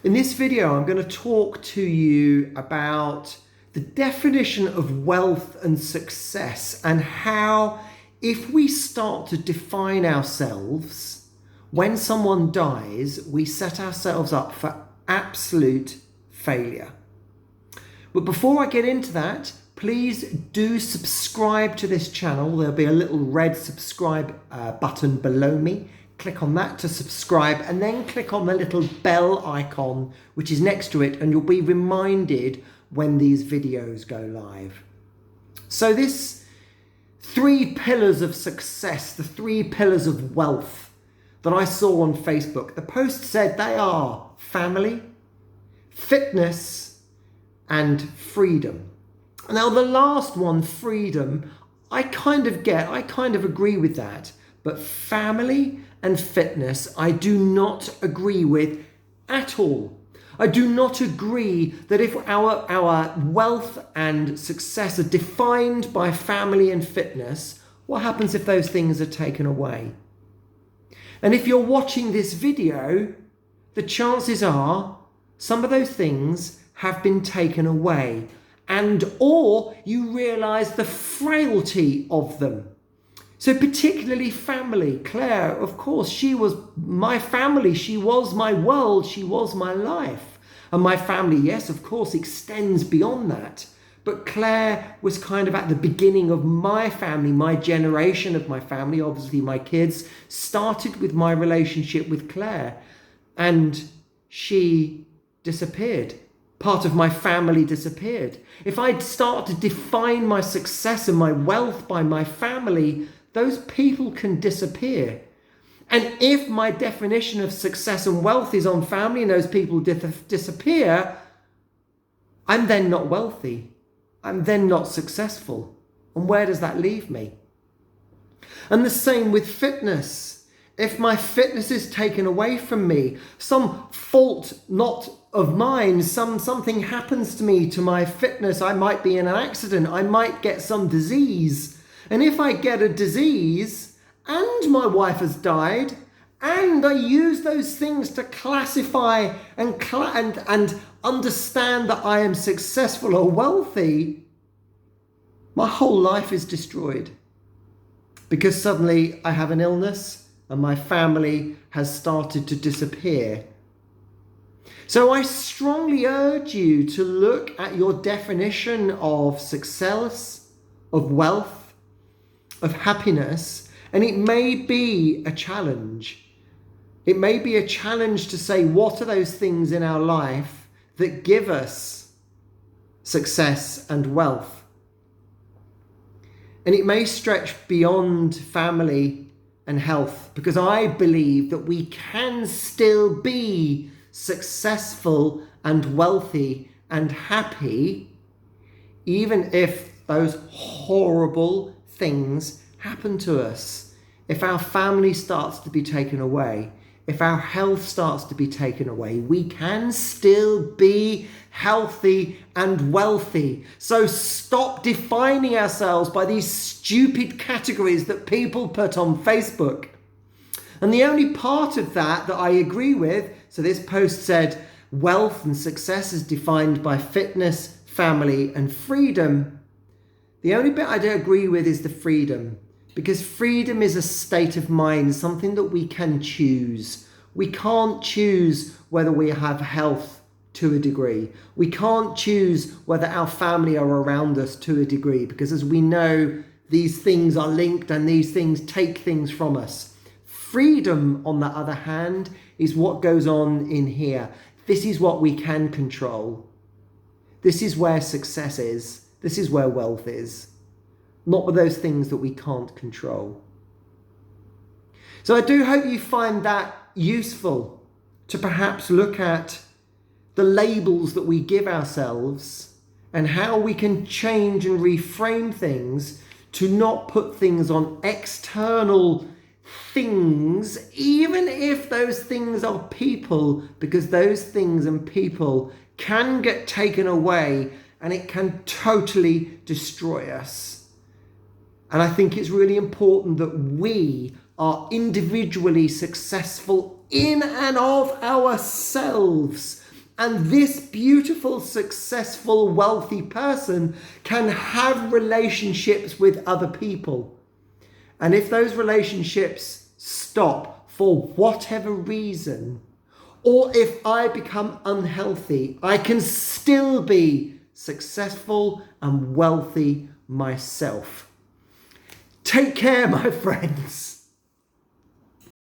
In this video, I'm going to talk to you about the definition of wealth and success and how, if we start to define ourselves, when someone dies, we set ourselves up for absolute failure. But before I get into that, please do subscribe to this channel. There'll be a little red subscribe button below me. Click on that to subscribe and then click on the little bell icon which is next to it, and you'll be reminded when these videos go live. So this 3 pillars of success, the 3 pillars of wealth that I saw on Facebook, the post said they are family, fitness, and freedom. Now the last one, freedom, I kind of agree with that, but family and fitness, I do not agree with at all. I do not agree that if our wealth and success are defined by family and fitness, what happens if those things are taken away? And if you're watching this video, the chances are some of those things have been taken away, and or you realize the frailty of them. So particularly family. Claire, of course, she was my family. She was my world. She was my life. And my family, yes, of course, extends beyond that. But Claire was kind of at the beginning of my family, my generation of my family. Obviously, my kids started with my relationship with Claire. And she disappeared. Part of my family disappeared. If I'd start to define my success and my wealth by my family, those people can disappear. And if my definition of success and wealth is on family and those people disappear, I'm then not wealthy. I'm then not successful. And where does that leave me? And the same with fitness. If my fitness is taken away from me, some fault not of mine, something happens to me, to my fitness, I might be in an accident, I might get some disease. And if I get a disease and my wife has died, and I use those things to classify and understand that I am successful or wealthy, my whole life is destroyed. Because suddenly I have an illness and my family has started to disappear. So I strongly urge you to look at your definition of success, of wealth, of happiness, and it may be a challenge. It may be a challenge to say, what are those things in our life that give us success and wealth? And it may stretch beyond family and health, because I believe that we can still be successful and wealthy and happy, even if those horrible things happen to us. If our family starts to be taken away, if our health starts to be taken away, we can still be healthy and wealthy. So stop defining ourselves by these stupid categories that people put on Facebook. And the only part of that I agree with, so this post said wealth and success is defined by fitness, family, and freedom. The only bit I don't agree with is the freedom, because freedom is a state of mind, something that we can choose. We can't choose whether we have health to a degree. We can't choose whether our family are around us to a degree, because as we know, these things are linked and these things take things from us. Freedom, on the other hand, is what goes on in here. This is what we can control. This is where success is. This is where wealth is, not with those things that we can't control. So I do hope you find that useful, to perhaps look at the labels that we give ourselves and how we can change and reframe things to not put things on external things, even if those things are people, because those things and people can get taken away and it can totally destroy us. And I think it's really important that we are individually successful in and of ourselves. And this beautiful, successful, wealthy person can have relationships with other people. And if those relationships stop for whatever reason, or if I become unhealthy, I can still be successful and wealthy myself. Take care, my friends.